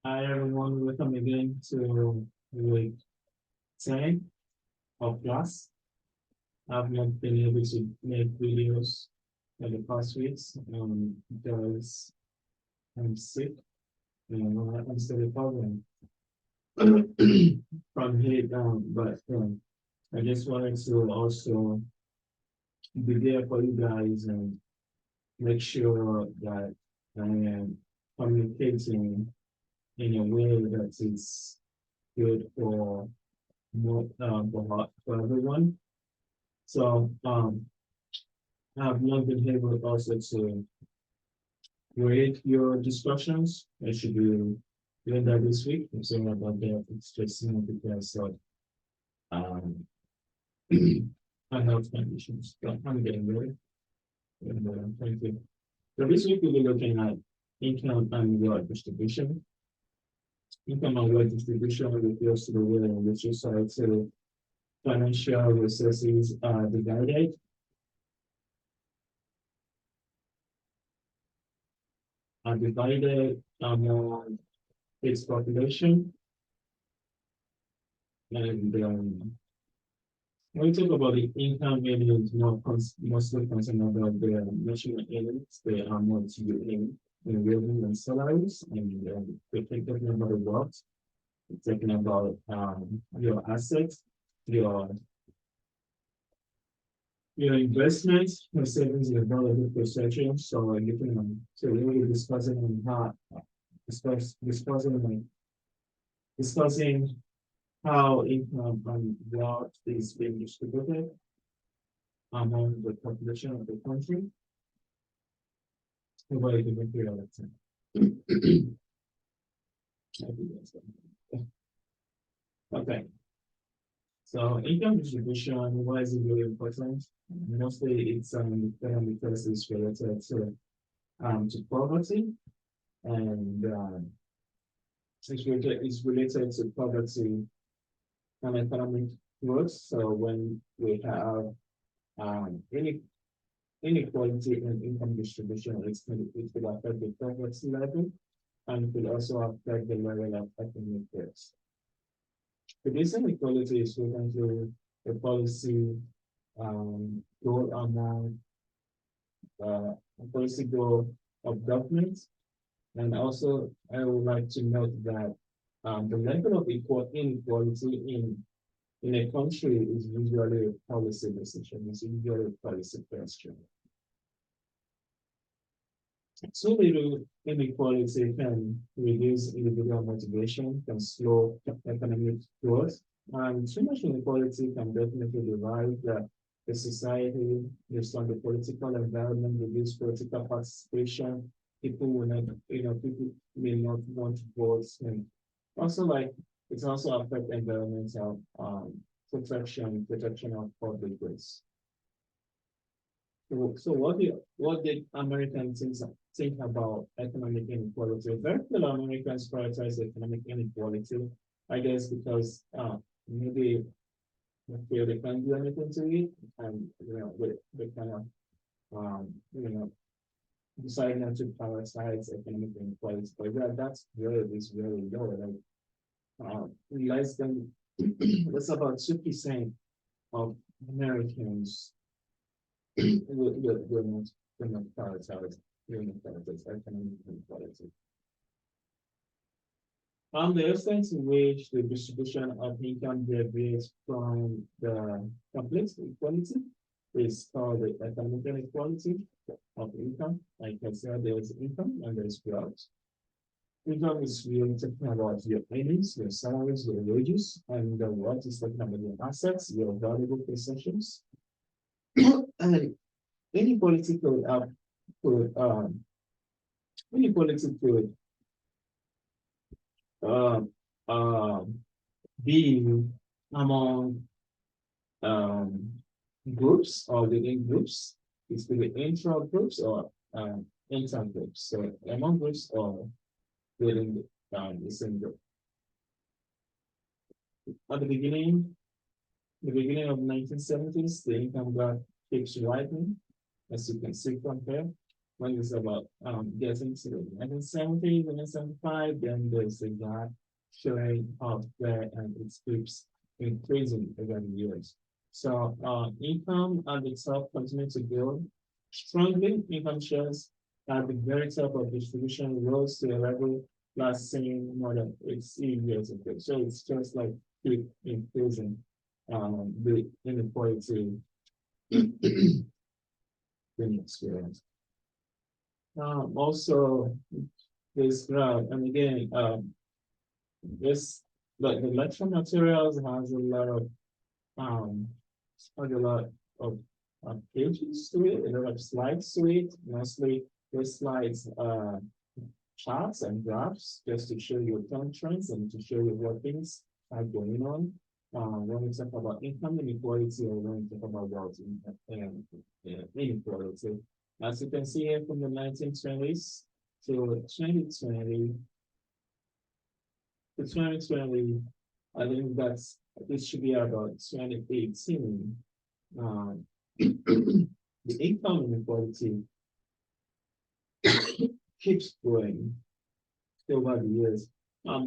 Hi everyone, welcome again to week 10 of class. I've not been able to make videos for the past weeks because I'm sick. I'm still recovering from heat, but I just wanted to also be there for you guys and make sure that I am communicating in a way that is good for for everyone. So I've not been able also to create your discussions. I should be doing that this week. I'm sorry about that. It's just because of um my health conditions. But I'm getting there. And, thank you. So this week we'll be looking at income and wealth distribution. Income and wealth distribution refers to the way in which society financial resources are divided among its population. And when we talk about the income earnings, mostly concerned about the national earnings, they are not you in revenue and salaries, and we're talking about the wealth, we're talking about your assets, your your investments, your savings, your valuable possessions. So you can so we're really discussing on how discussing how income and wealth is being distributed among the population of the country. Nobody can make it all the time. Okay, so income distribution, why is it really important? Mostly it's because it's related to poverty and it's related to poverty and economic growth. So when we have any inequality in income distribution, it will affect the poverty level and it will also affect the level of economic growth. Reducing inequality is frequently a policy goal among a policy goal of government. And also, I would like to note that the level of inequality in a country is usually a policy decision, it's usually a policy question. Too little inequality can reduce individual motivation, can slow economic growth, and too much inequality can definitely divide the society based on the political environment, reduce political participation. People will not, people may not want to vote, and also like it's also affect environmental protection of public goods. So what did Americans think about economic inequality? Very few Americans prioritize economic inequality, I guess because maybe they feel they can't do anything to it, and they kind of um, you know decide not to prioritize economic inequality. But yeah, that's really low. Like less than that's about 2% of Americans we're not we're not prioritize we're not prioritize economic inequality. The extent to which the distribution of income deviates from the complete equality is called the economic inequality of income. Like I said, there's income and there's wealth. Income is really talking about your earnings, your salaries, your wages, and the wealth is talking about your assets, your valuable possessions. And inequality could inequality could uh, uh, be among um, groups or within groups. It could be intra groups or inter groups. So among groups or within the same group. At the beginning of 1970s, the income gap keeps widening, as you can see from here. when it's about getting to the 1970s, 1975, then there's a gap showing up there and it keeps increasing over the years. So income at the top continue to grow strongly. Income shares at the very top of distribution rose to a level last seen more than 8 years ago. So it's just like keep increasing the inequality in experience. Also, this and again, this the lecture materials um has a lot of pages to it, a lot of slides to it. Mostly the slides charts and graphs just to show you term trends and to show you what things are going on. When we talk about income inequality or when we talk about wealth inequality. As you can see here from the 1920s to 2020, to 2020, I think this should be about 2018. The income inequality keeps growing over the years.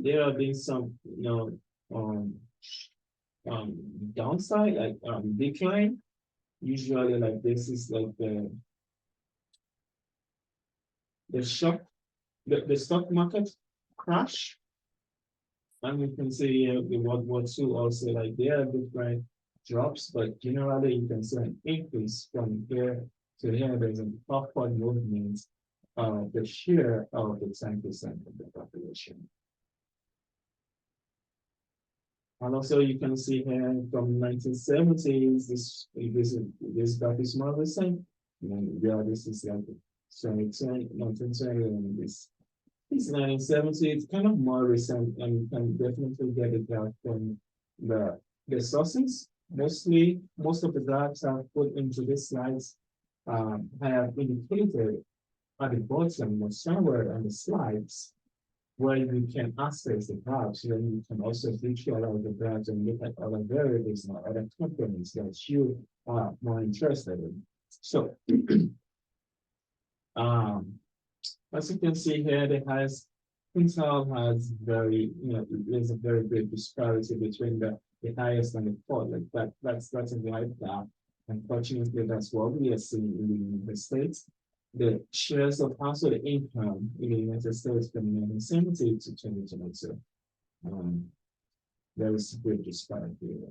There have been some, um, downside, like decline. Usually, like this is like the shock, the stock market crash. And we can see the World War II also, like there are different drops, but generally you can see an increase from here to here. There's an upward movement of the share of the 10% of the population. And also you can see here from 1970s, this graph is more recent. And yeah, this is like 2020, 1920, and this it's 1970. It's kind of more recent, and you can definitely get it out from the sources. Most of the graphs I've put into these slides have indicated at the bottom or somewhere on the slides where you can access the graphs. Then you can also visualize the graphs and look at other variables and other components that you are more interested in. So, as you can see here, the highest quintile has there's a very big disparity between the highest and the fourth. Like that's a wide gap. Unfortunately, that's what we are seeing in the United States. The shares of household income in the United States from 1970 to 2022. There is a great disparity.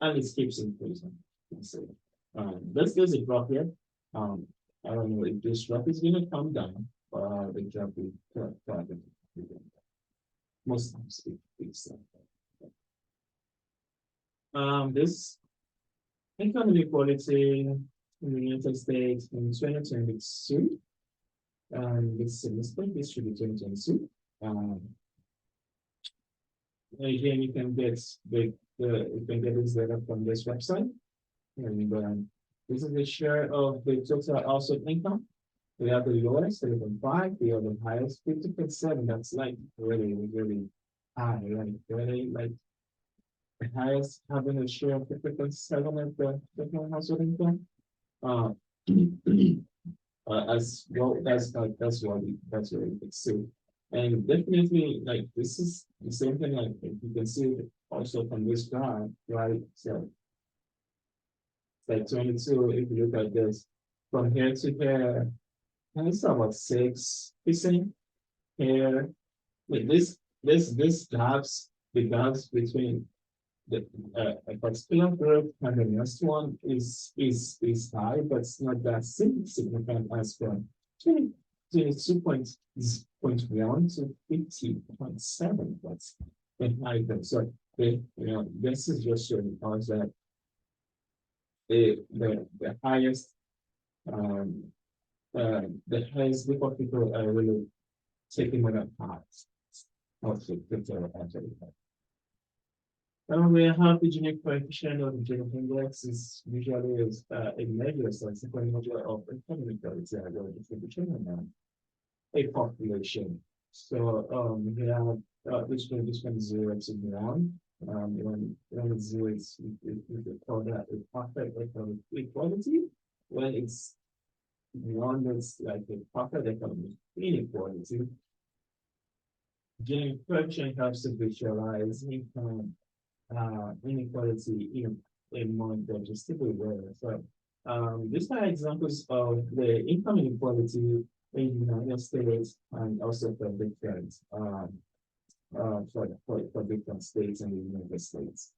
And it keeps increasing. So, there's a drop here. I don't know if this drop is going to come down, or the drop will probably most times it's this income inequality in the United States in 2022. This semester, this should be 2022. Again, you can get this data from this website. And this is the share of the total household income. We have the lowest 3.5, we have the highest 50.7. That's like really, really high, right? Really like the highest having a share of 50.7 of the total household income. As well, that's what we could see. And definitely, like this is the same thing. Like you can see also from this graph, right? So like 22. If you look at this from here to here, and it's about 6% here. Like this gaps, the gaps between the a particular group and the next one is high, but it's not that significant as from 22.1 to 50.7. That's the high. So this is just showing us that the highest the highest group of people are really taking more than half of the total actually. We have the Gini coefficient or the Gini index is usually a measure, so it's a measure of economic distribution and a population. So we have this one is 0 to 1. When it's 0, we call that a perfect economic equality. When it's one that's like a pocket economic inequality. Gene correction helps to visualize income inequality in a more digestible way. So these are examples of the income inequality in the United States and also for different for different states in the United States.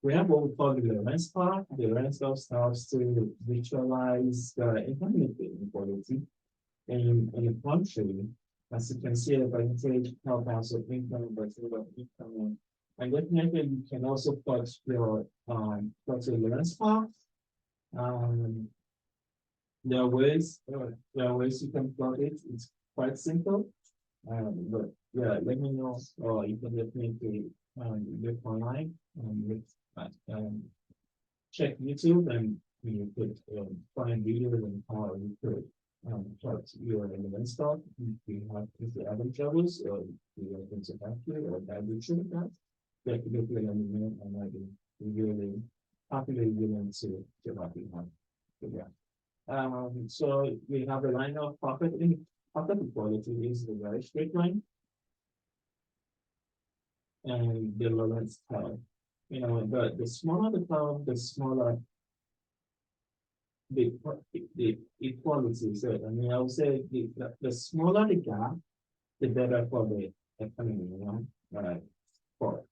We have what we call the Lorenz curve. The Lorenz curve starts to visualize the income inequality in a country. As you can see, the percentage of household income versus income. And definitely you can also plot your Lorenz curve. Um, there are ways you can plot it. It's quite simple. But yeah, let me know, or you can definitely look online and look at check YouTube and you could find videos on how you could plot your element stock. If you have any troubles or you want them to help you or guide you through that, definitely let me know and I'll be really happily willing to help you out. So, yeah. So we have a line of profit equality is a very straight line, and the Lorentz curve. You know, the smaller the curve, the smaller the equality. So I mean, I would say the smaller the gap, the better for the economy. You know, for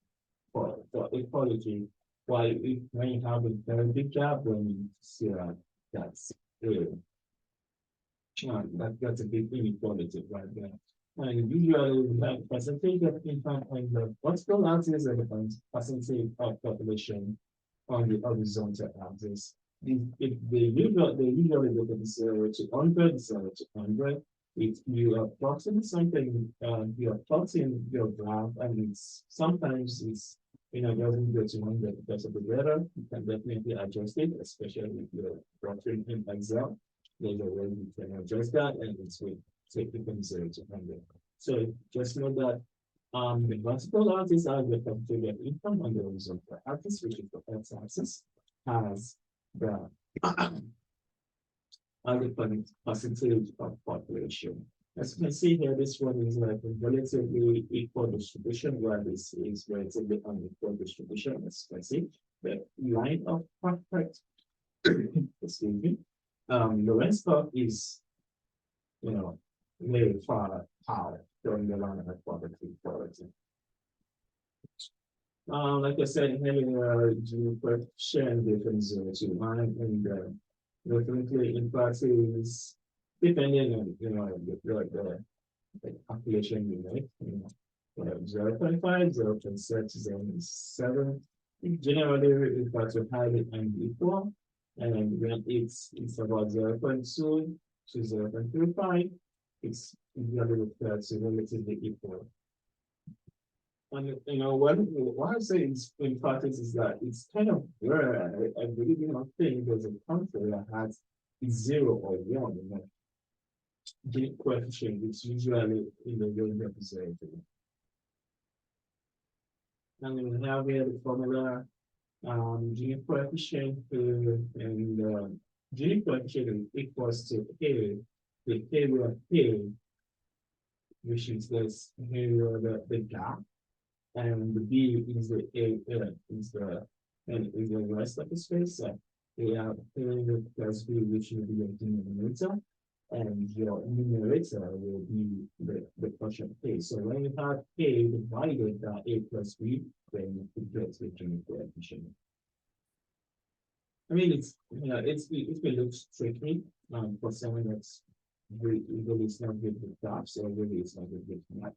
for equality. While if when you have a very big gap, when you see that's uh, that's a big inequality right there. And usually the percentage of income on the vertical axis and the percentage of population on the horizontal axis. If they usually look at the 0 to 100, 0 to 100. If you are plotting something, you are plotting your graph, and it's sometimes it's doesn't go to 100 because of the weather. You can definitely adjust it, especially if you're plotting in Excel. There's a way you can adjust that, and it's will take it from 0 to 100. So just know that the vertical axis are the percentage of income on the horizontal axis, which is the x-axis, has the other percentage of population. As you can see here, this one is like a relatively equal distribution, where this is relatively unequal distribution. As you can see, the line of perfect, excuse me, Lorenz curve is, very far out from the line of poverty equality. Like I said, having Gini coefficient between 0 to 1, and definitely in practice, depending on the calculation you make, 0.5, 0.6, 0.7. Generally refer to highly unequal, and when it's about 0.2 to 0.35, it's usually referred to relatively equal. And what I say is in practice is that it's kind of rare. I really do not think there's a country that has 0 or 1. Gini coefficient is usually in the range of 0. And then we have here the formula, Gini coefficient, and Gini coefficient is equals to A, the area of A, which is this area of the gap, and the B is the A is the rest of the space. So we have A plus B, which will be your denominator, and your numerator will be the quotient A. So when you have A divided by A plus B, then you get the Gini coefficient. I mean, it may look tricky for someone that's really it's not good with graphs, or really it's not good with math.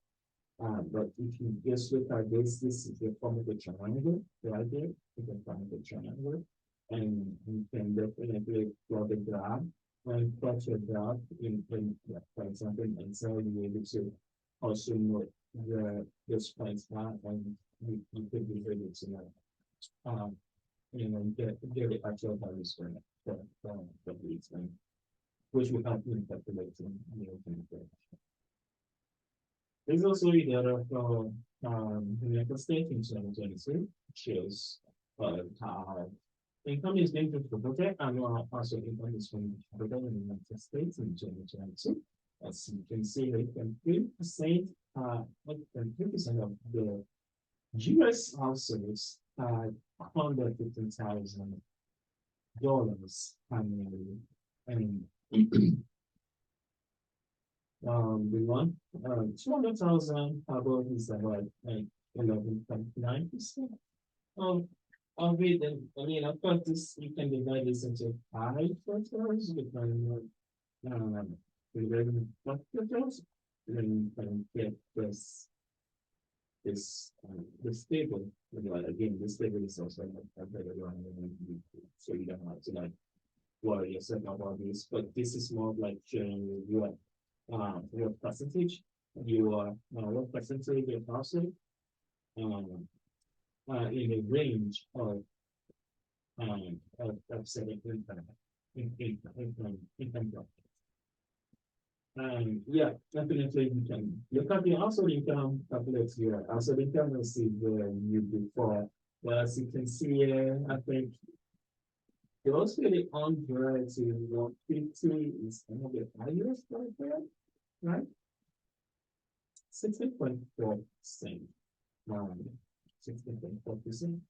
But if you just look at this is the form of a triangle right there. You can find the triangle, and you can definitely plot the graph. When you plot your graph for example, in Excel, you're able to also know where this points are, and you could be able to know, get the actual values for these things, which will help you in calculating the. There's also a data from the United States in 2022, shows how income is being distributed and also income is being distributed in the United States in 2022. As you can see, 8.3%, 8.3% of the US households had $150,000 annually. And the one 200,000 above is about like 11.9% of it. And I mean, of course, this you can divide this into 5 factors, depending on the revenue factors. Then you can get this table. Well, again, this table is also not a better one, so you don't have to like worry yourself about this. But this is more of like showing your percentage, what percentage of household um, in a range of setting income bracket. Yeah, definitely you can look at the household income, calculate your household income and see where you before. Well, as you can see here, I think those really on to 150 is one of the highest right there, right? 16.4%. 16.4%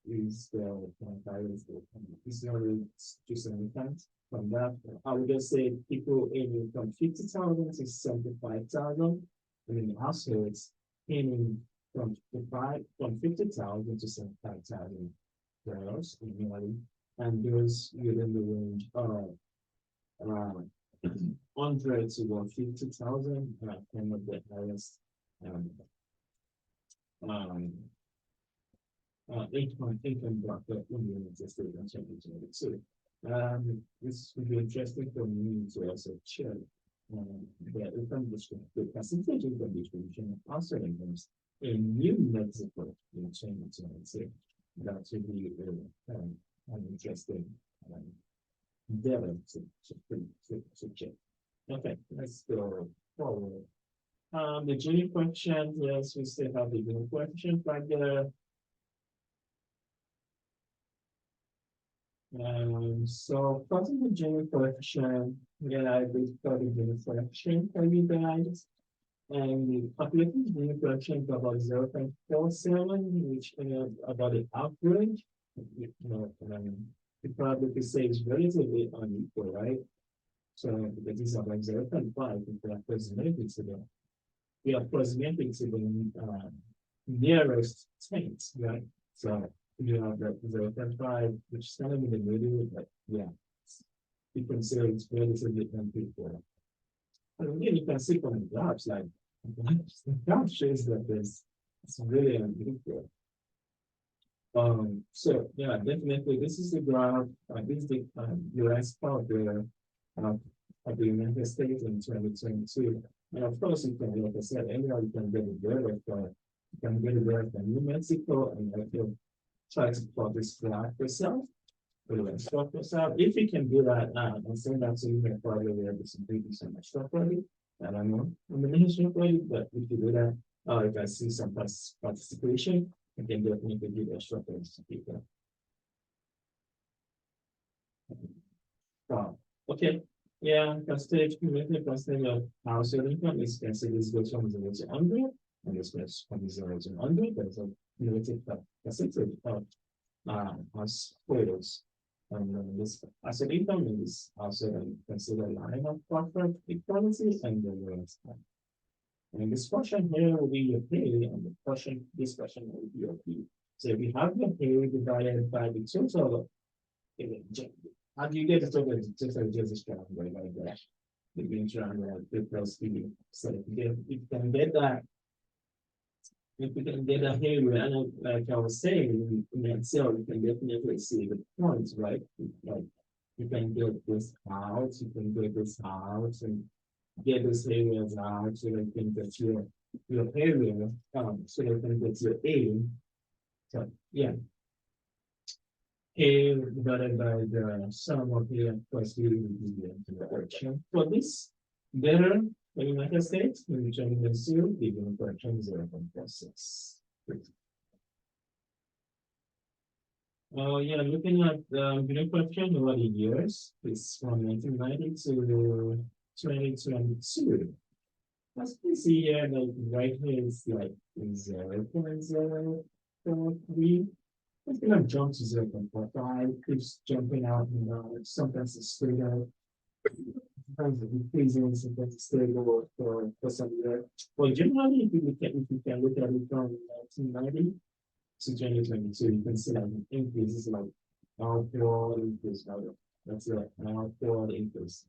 is the highest. It's not really just an account. From that, I would just say people aiming from 50,000 to 75,000, and in households aiming from 50,000 to 75,000 dollars annually, and those within the range of around 100 to 150,000, kind of the highest um, um, income bracket in the United States in 2022. This would be interesting for me to also check the income distribution, the percentage income distribution of household incomes in New Mexico in 2022. That would be an interesting data to check. Okay, let's go forward. The Gini question, yes, we still have the Gini question right there. So starting the Gini question, yeah, I did start the Gini question for you guys. And the calculated Gini question is about 0.47, which is about the average. You probably could say it's relatively unequal, right? So because it's about 0.5, if we approximate it to the nearest tenth, right? So you have the 0.5, which is kind of in the middle, but yeah, you can say it's relatively unequal. And again, you can see from the graphs, like the graph shows that it's really unequal. So yeah, definitely this is the graph, this is the US part there of the United States in 2022. And of course, you can, like I said, anyhow, you can get it there from New Mexico, and if you try to plot this graph yourself, if you can do that, and send that to me, probably we have some people so much stuff for you. I don't know in the ministry for you, but if you do that, if I see some participation, I can definitely give a short to people. Okay. Yeah, percentage cumulative percentage of household income is considered this goes from 0 to 100, and this goes from 0 to 100. There's a cumulative percentage of households. And this household income is also considered line of profit equality and the lowest time. And this question here will be your pay, and the question, this question will be your P. So if you have your pay divided by the total, how do you get the total? Just this kind of way like that. The being trying to plus P. So if you can get that, if you can get that here, and like I was saying, in Excel, you can definitely see the points, right? Like you can get this out, you can get this out, and get this areas out so they can get your area, so they can get your A. So yeah. A divided by the sum of A plus B will be the correction. For this, better the United States, when you change the zero, the given correction is 0.46. Yeah, looking at the question over the years, it's from 1990 to 2022. As we see here, like right here is like 0.043. It's gonna jump to 0.45, keeps jumping out and down. Sometimes it's straight out, sometimes it's decreasing, sometimes it's stable for some year. But generally, if you can look at it from 1990 to 2022, you can see that the increase is like outward increase, right? That's like an outward increase.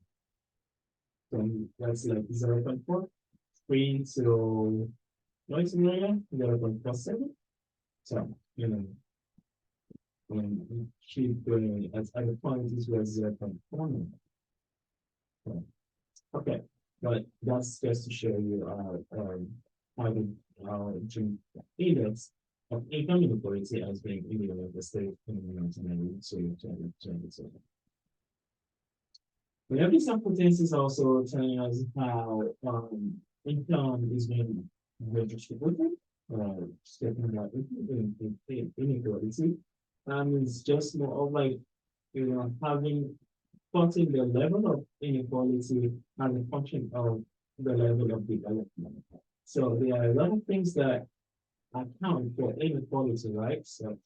So that's like 0.43 to noise area, 0.47. So, when you keep going at the point is where 0.4. Okay, but that's just to show you how the gene index of income inequality has been in the United States in 1992. We have these hypotheses also telling us how income is being redistributed, speaking about inequality. It's just more of like, having plotting the level of inequality as a function of the level of development. So there are a lot of things that account for inequality, right? So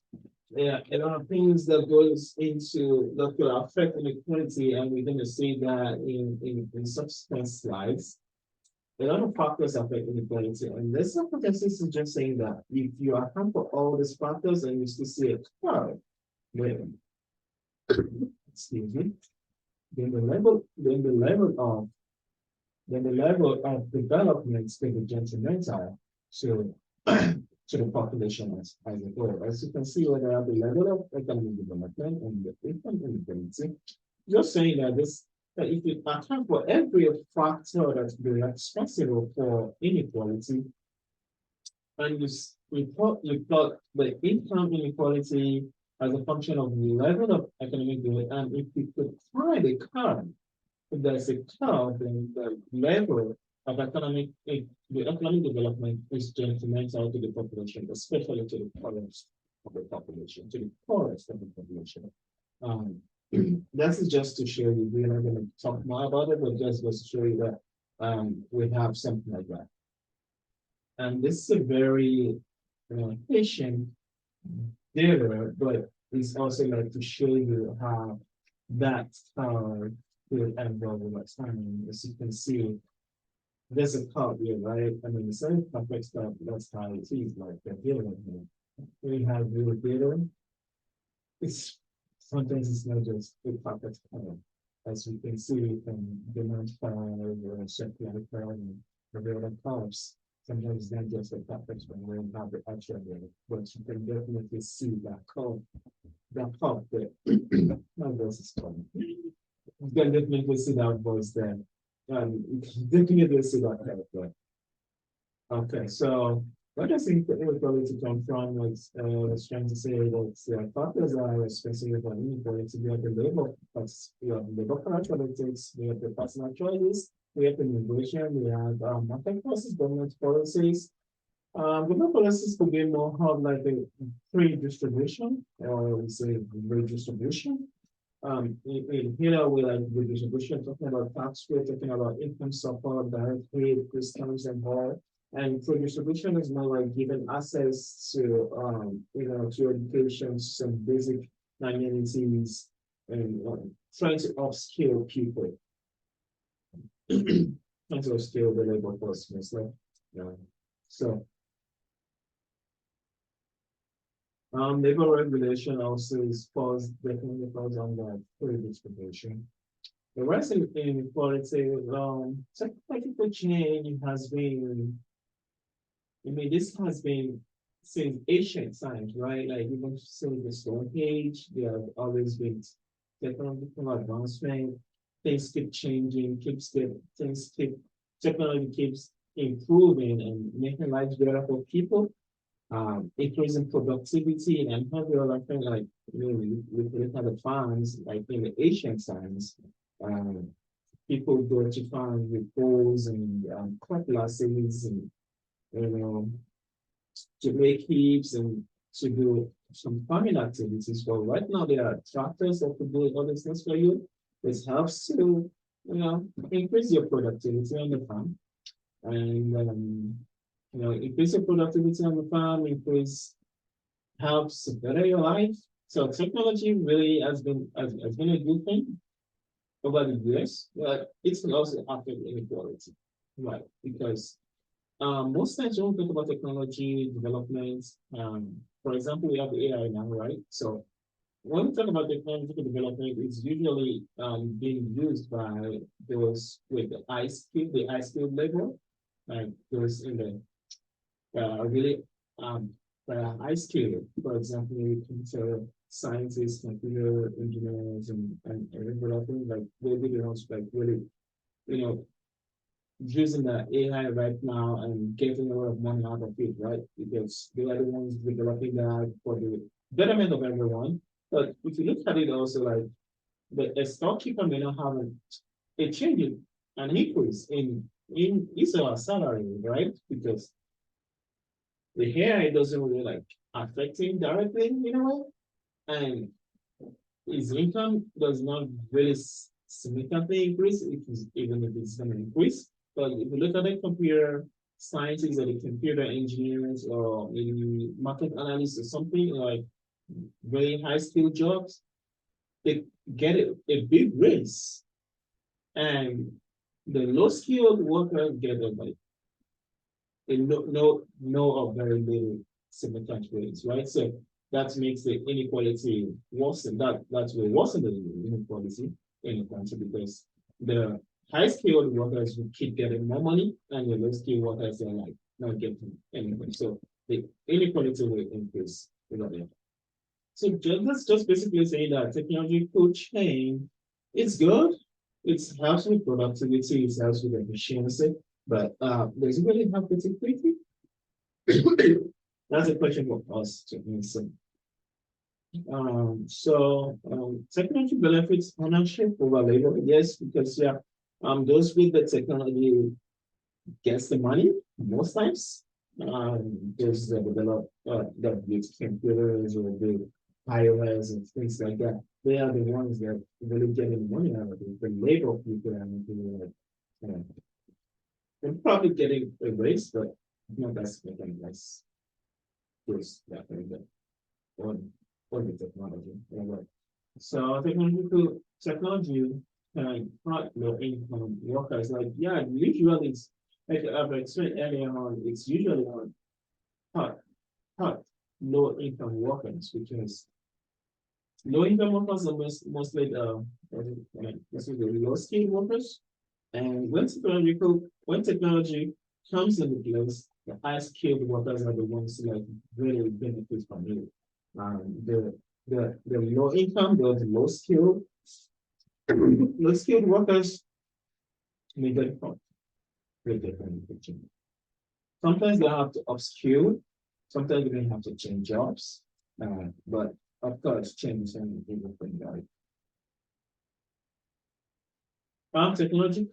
there are a lot of things that goes into that will affect inequality, and we're going to see that in subsequent slides. A lot of factors affect inequality, and this hypothesis is just saying that if you account for all these factors and you still see a curve, then, excuse me, then the level of development will be detrimental to to the population as a whole. As you can see, whether the level of economic development and the income inequality, you're saying that that if you account for every factor that's responsible for inequality, and you plot the income inequality as a function of the level of economic development, and if you could find a curve, if there's a curve, then the level of the economic development is detrimental to the population, especially to the poorest of the population, to the poorest of the population. Um, this is just to show you, we're not going to talk more about it, but just to show you that we have something like that. And this is a very patient data, but it's also like to show you how that will evolve over time. As you can see, there's a curve here, right? I mean, the same complex stuff, that's how it is, like the data here. We have real data. It's sometimes it's not just a perfect curve. As we can see from demand curve or supply curve and the other curves. Sometimes it's not just a perfect when we have the actual data, but you can definitely see that curve there. Now this is coming. You can definitely see that voice there. You can definitely see that curve there. Okay, so what does inequality come from? It's trying to say that factors are specific on inequality. We have the labor, we have the labor characteristics, we have the personal choices, we have the immigration, we have market forces, government policies. Government policies could be more of like a free distribution, or we say redistribution. Here we like redistribution, talking about tax rate, talking about income support, direct aid, systems and more. And for distribution is more like giving access to to education, some basic amenities, and trying to upskill people, trying to upskill the labor force mostly. Yeah. So labor regulation also is falls definitely falls on that free distribution. The rest in inequality, technological change has been, I mean, this has been since ancient times, right? Like even since the Stone Age, there have always been technological advancement. Things keep changing, technology keeps improving and making life better for people. Increasing productivity and every other thing, like we look at the farms, like in the ancient times, um, people go to farm with poles and cutlasses and you know to make heaps and to do some farming activities. But right now there are tractors that could do all these things for you. This helps to, increase your productivity on the farm and, increase your productivity on the farm, increase helps to better your life. So technology really has been a good thing over the years, but it can also affect inequality, right? Because most times when we talk about technology development, for example, we have the AI now, right? So when we talk about technological development, it's usually being used by those with the high skill level, like those in the really um, high skill. For example, computer scientists, computer engineers, and developing like they be the ones like really, you know, using the AI right now and getting a lot of money out of it, right? Because they are the ones developing that for the betterment of everyone. But if you look at it also, like the storekeeper may not have a change in an increase in his or her salary, right? Because the AI doesn't really like affect him directly in a way, and his income does not really significantly increase, even if it's going to increase. But if you look at the computer scientists or the computer engineers or maybe market analysts or something like very high skill jobs, they get a big raise. And the low skilled workers get like no or very little significant raise, right? So that makes the inequality worsen. That's will worsen the inequality in the country because the high skilled workers will keep getting more money and the low skilled workers are like not getting anything. So the inequality will increase. So that's just basically saying that technology could change. It's good. It helps with productivity. It helps with efficiency. But does it really help with equity? That's a question for us to answer. Technology benefits ownership over labor. Yes, because yeah, those with the technology gets the money most times. Those that develop that use computers or the iOS and things like that. They are the ones that really getting money out of it. The labor people and like, you know, they're probably getting a raise, but not that significant less. Yes, definitely on the technology. Anyway. So technology can not low income workers. Like yeah, usually it's like I've explained earlier on, it's usually on hot, hot, low income workers because low income workers are mostly mostly the low skilled workers. And when technology comes into place, the high skilled workers are the ones who like really benefit from it. The low income, the low skilled, low skilled workers may get caught with the benefit. Sometimes they have to upskill, sometimes they may have to change jobs, but of course, change and everything, right? Technology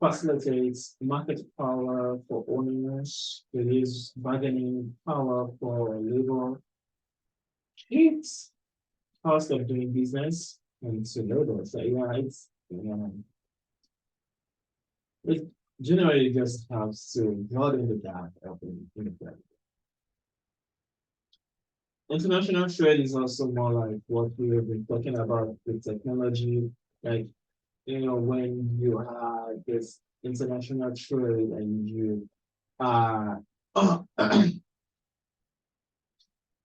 facilitates market power for owners, release bargaining power for labor, it's cost of doing business, and so labor. So yeah, it generally just helps to broaden the gap of inequality. International trade is also more like what we have been talking about with technology, like when you have this international trade and you are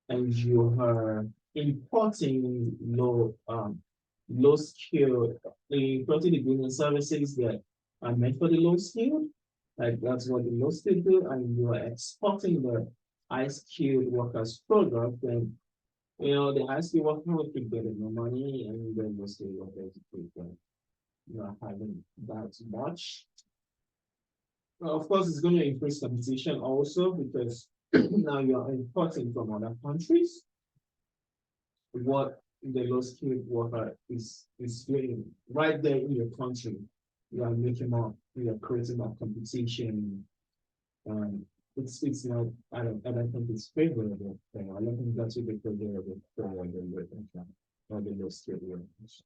and you are importing low skill, importing the goods and services that are meant for the low skill, like that's what the low skill do, and you are exporting the high skilled workers product, and the high skilled worker will keep getting more money, and then the skilled workers keep not having that much. Of course, it's going to increase competition also because now you're importing from other countries what the low skilled worker is doing right there in your country. You are making more, you are creating more competition. it's not, I don't think it's favorable. I don't think that's would be favorable for the working class or the low skilled workers.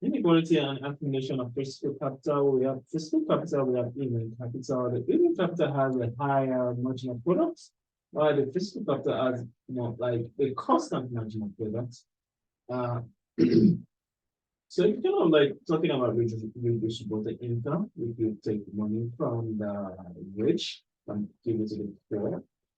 Inequality and accumulation of physical capital. We have physical capital, we have human capital. The human capital has a higher margin of products, while the physical capital has more like a constant margin of products. Uh, so if you're kind of like talking about redistributed income, if you take money from the rich and give it to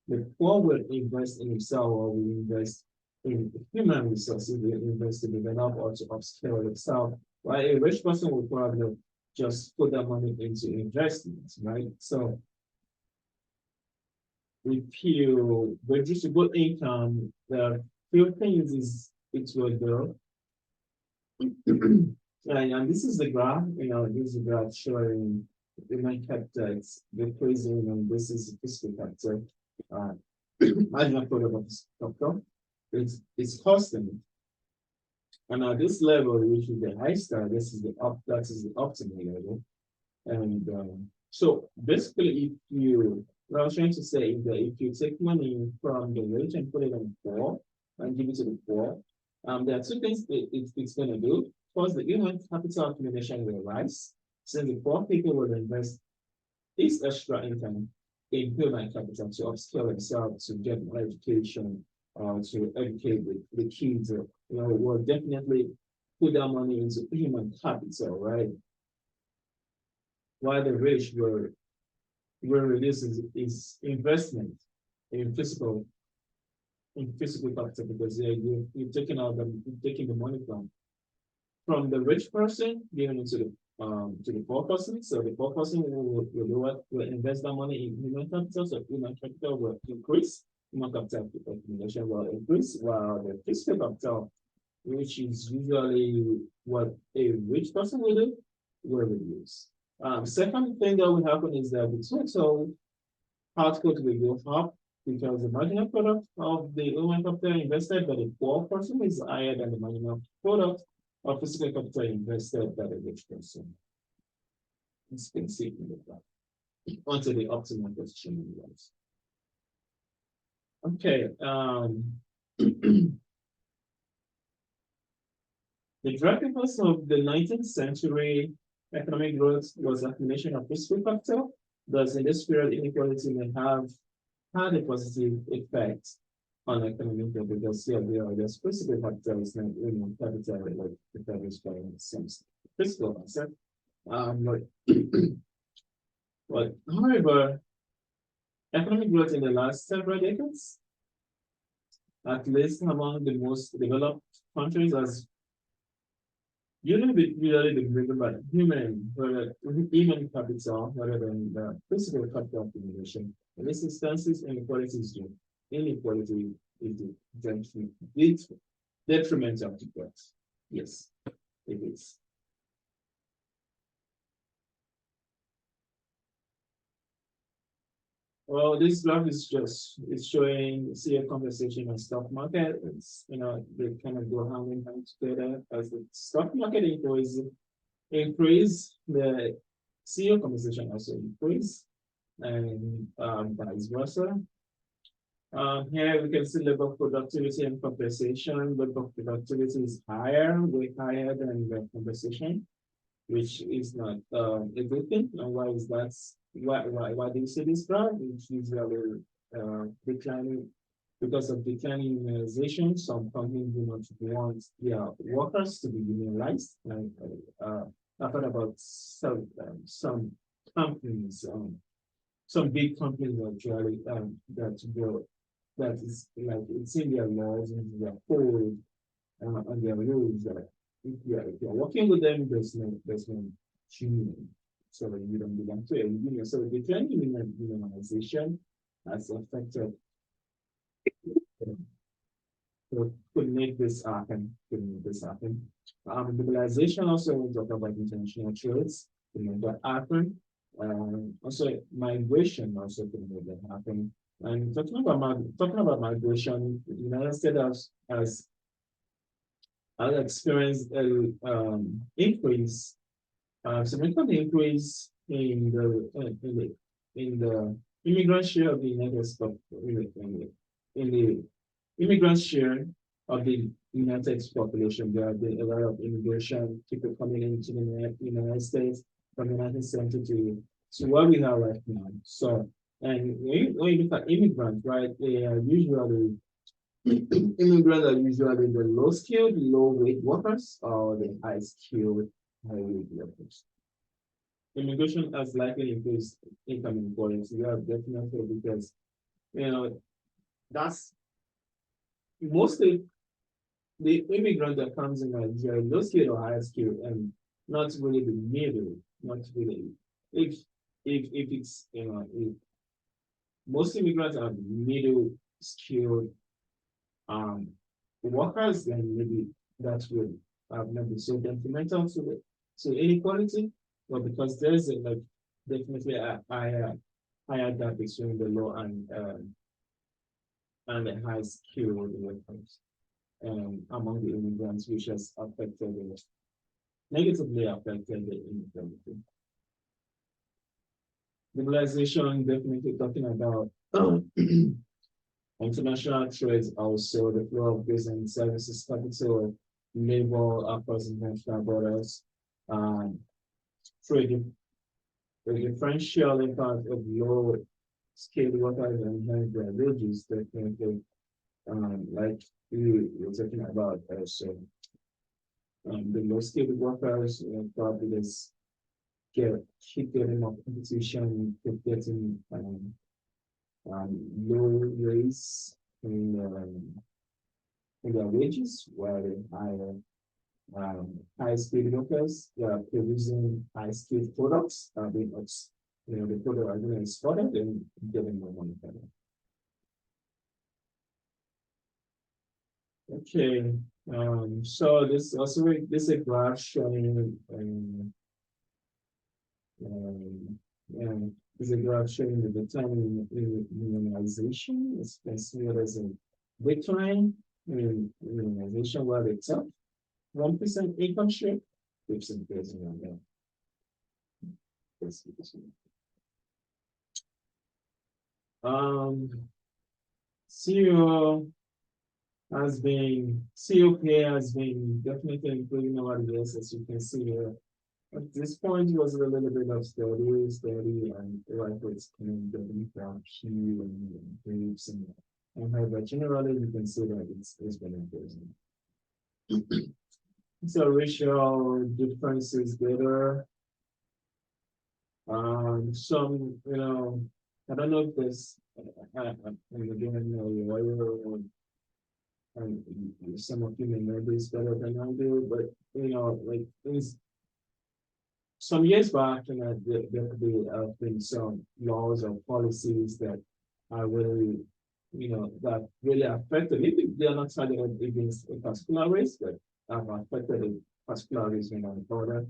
the poor will invest in itself or will invest in human resources, will invest to develop or to upscale itself. While a rich person will probably just put that money into investments, right? So if you redistribute income, the few things is it will do. And this is the graph, this is the graph showing human capital, it's decreasing, and this is fiscal capital. Marginal product of capital, it's costing. And at this level, which is the high star, that is the optimal level. And so basically, what I was trying to say is that if you take money from the rich and put it on the poor and give it to the poor, there are two things it's going to do. First, the human capital accumulation will rise, since the poor people will invest this extra income in human capital to upskill themselves, to get more education, to educate the kids. Will definitely put that money into human capital, right? While the rich will reduce his investment in physical capital because you're taking the money from the rich person, giving it to the poor person. So the poor person will do what? Will invest that money in human capital. So human capital will increase. Human capital accumulation will increase, while the physical capital, which is usually what a rich person will do, will reduce. Second thing that will happen is that the total output will go up because the marginal product of the human capital invested by the poor person is higher than the marginal product of physical capital invested by the rich person. It's been seen in the graph onto the optimal position in the lives. Okay. The drivers of the 19th century economic growth was accumulation of physical capital. Thus, in this period, inequality may have had a positive effect on economic growth because there's physical capital is not capital like the federal government seems physical asset. But however, economic growth in the last several decades, at least among the most developed countries, has usually been driven by human capital rather than the physical capital accumulation. In these instances, inequality is due. Inequality is detrimental to growth. Yes, it is. Well, this graph is it's showing CEO compensation and stock market. It's they kind of go hand in hand together as the stock market increase, the CEO compensation also increase, and vice versa. Here we can see labor productivity and compensation. Labor productivity is way higher than the compensation, which is not a good thing. And why is that? Why do you see this graph? It's usually declining because of declining unionization. Some companies do not want their workers to be unionized. Like I've heard about some companies, some big companies actually that is like it's in their laws and their code and their rules that if you're working with them, there's no union. So you don't belong to a union. So the trend in unionization has affected could make this happen, Globalization also we talk about international trades, that happen. Also migration also can make that happen. And talking about migration, the United States has experienced a significant increase in the immigrant share of the United States in the immigrant share of the United States population. There have been a lot of immigration, people coming into the United States from 1970 to what we have right now. So, and when you look at immigrants, right, they are usually immigrants are usually the low skilled, low wage workers or the high skilled, high wage workers. Immigration has likely increased income inequality. Yeah, definitely because you know that's mostly the immigrant that comes in Nigeria, low skilled or high skilled, and not really the middle, not really. If if it's if most immigrants are middle skilled um workers, then maybe that will not be so detrimental to inequality, but because there's a, like definitely a higher gap between the low and the high skilled workers among the immigrants, which has affected negatively affected the inequality. Globalization definitely talking about international trade, also the flow of goods and services, capital, labor across international borders, um, trade, the differential impact of low skilled workers and high wages, definitely, like we were talking about also. The low skilled workers probably just get keep getting more competition, keep getting low raise in their wages, while the high skilled workers they are producing high skilled products, being the product are being exported and getting more money for them. Okay, so this is a graph showing and is a graph showing the decline in immunization. It's considered as a decline in immunization where the top 1% income share keeps increasing on that. CEO COP has been definitely improving over the years, as you can see here. At this point, it was a little bit of steady, and like it's getting from Q and groups and how, but generally you can see that it's been increasing. So racial differences better. Some, I don't know if this, again, and some of you may know this better than I do, but like things some years back, there could be been some laws or policies that are really, that really affected. Maybe they are not targeted against a particular race, but have affected a particular race on the border.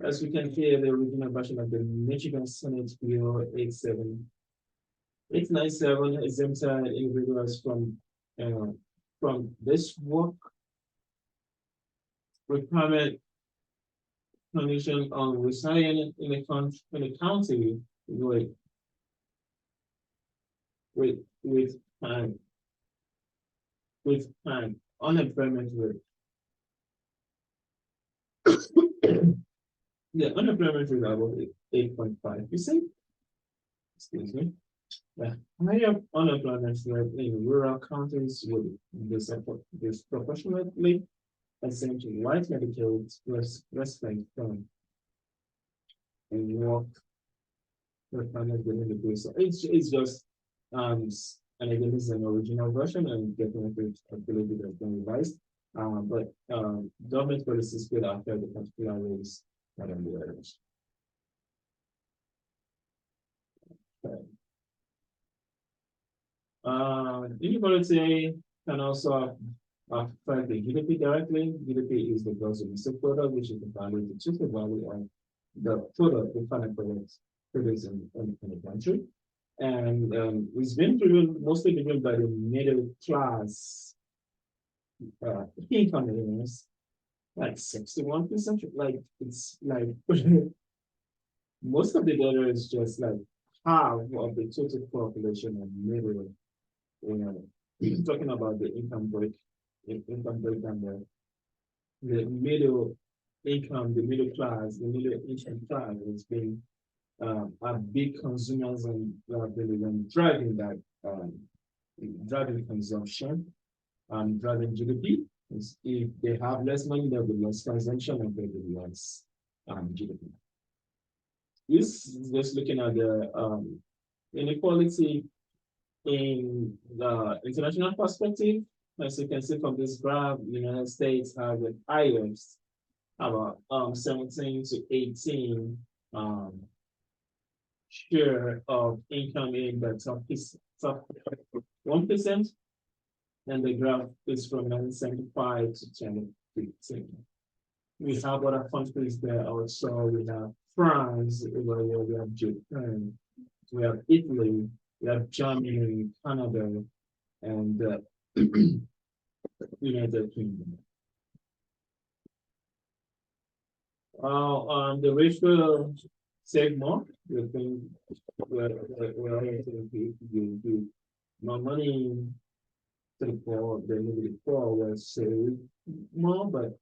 As we can hear, the original version of the Michigan Senate Bill 897 exempted individuals from this work requirement condition on residing in the county with with with time unemployment rate. The unemployment rate about 8.5%. Excuse me. The higher unemployment rate in rural counties would disproportionately essentially white Medicaid respect from and work requirement within the bill. So it's just and again this is an original version and definitely a little bit has been revised. But government policies could affect the particular ways that are the others. Okay. Inequality can also affect the GDP directly. GDP is the gross domestic product, which is the value, the total value of the total defined products produced in the country. And it's been driven, mostly driven by the middle class income earners, like 61%, like it's like most of the data is just like half of the total population of middle, you know, talking about the income break and the middle income, the middle class, the middle income class has been are big consumers and been driving that driving consumption and driving GDP. If they have less money, there will be less consumption and there will be less GDP. This is just looking at the inequality in the international perspective. As you can see from this graph, the United States have the highest, about 17 to 18 share of income in the top 1%, and the graph is from 1975 to 2015. We have other countries there also. We have France, we have Japan, we have Italy, we have Germany, Canada, and United Kingdom. The rich will save more. We think we're going to give more money to the poor, the poor will save more, but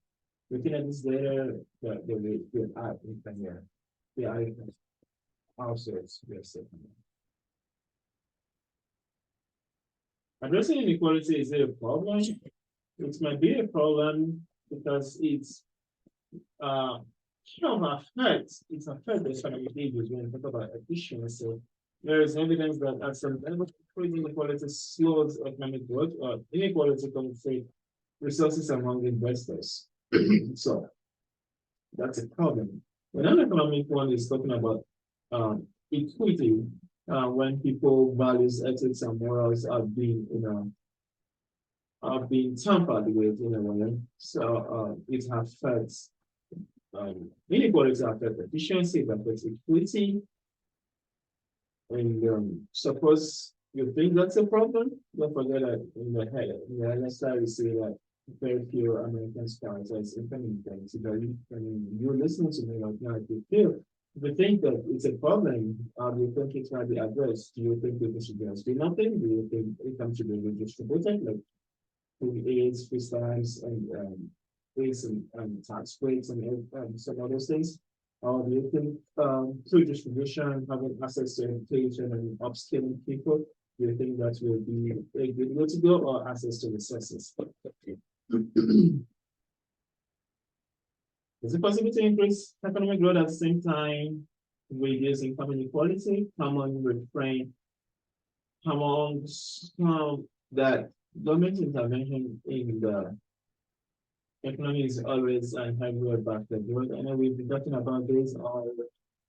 looking at this data, the art income here, the art households will save more. Addressing inequality, is it a problem? It might be a problem because it's affects the economic behaviors when we talk about efficiency. There is evidence that at some level, inequality slows economic growth or inequality conflict resources among investors. So that's a problem. Another economic one is talking about equity, when people values ethics and morals are being, are being tampered with in a way. So it affects inequality, affects efficiency, it affects equity. And suppose you think that's a problem, don't forget that in the head side, we say that very few Americans prioritize income inequality. You're listening to me right now, if you think that it's a problem, do you think it might be addressed? Do you think people should just do nothing? Do you think income should be redistributed, like food aids, food stamps, and rates and tax rates and some other things? Or do you think through distribution, having access to education and upskilling people, do you think that will be a good way to go, or access to resources? Is it possible to increase economic growth at the same time reduce income inequality? Common refrain amongst that government intervention in the economy is always a heavy back the growth. I know we've been talking about this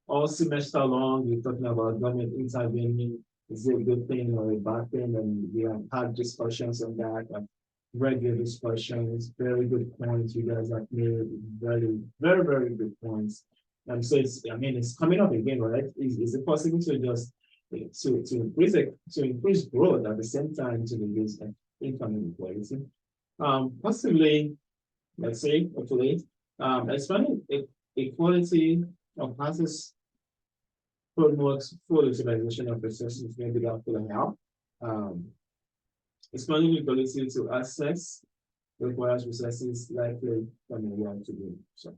all semester long. We're talking about government intervening. Is it a good thing or a bad thing? And we have had discussions on that. Regular discussions, very good points. You guys have made very, very, very good points. And so it's coming up again, right? Is it possible to just to increase growth at the same time to reduce income inequality? Possibly, let's say, hopefully, expanding equality of access promotes full utilization of resources, maybe that could help. Expanding the ability to access requires resources likely from the world to do. So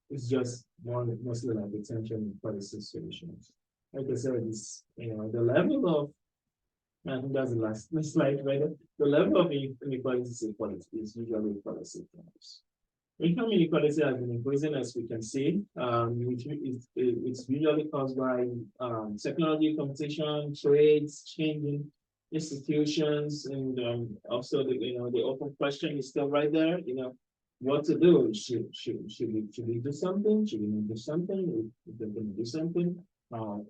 it's just mostly like attention policy solutions. Like I said, it's the level of, I think that's the last slide right there. The level of inequality is usually policy terms. Income inequality has been increasing, as we can see, which it's usually caused by technology competition, trades, changing institutions, and also the open question is still right there. What to do? Should we do something? Should we not do something? If they're going to do something, how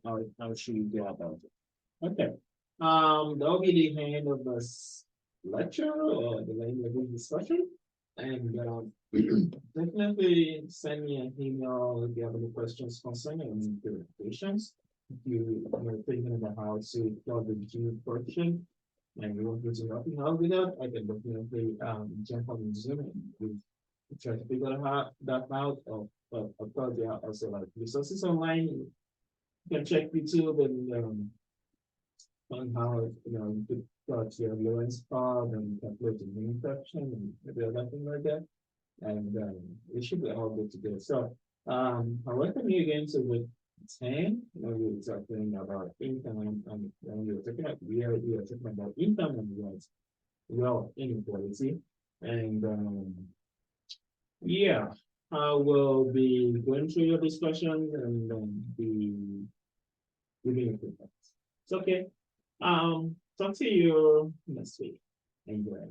should we go about it? Okay. That'll be the end of this lecture or the end of this discussion. And definitely send me an email if you have any questions concerning the patients. If you are thinking about how to plug the gene function and you want me to help you out with that, I can definitely jump on Zoom with try to figure that out. Of course, there are also like resources online. You can check YouTube and on how you could got your Lawrence curve and calculate the mean fraction and maybe other thing like that. And it should be all good to go. So I welcome you again to the 10. We were talking about income and we were talking about we were talking about income and wealth inequality. And yeah, I will be going through your discussion and be giving you feedback. It's okay. Talk to you next week. Enjoy.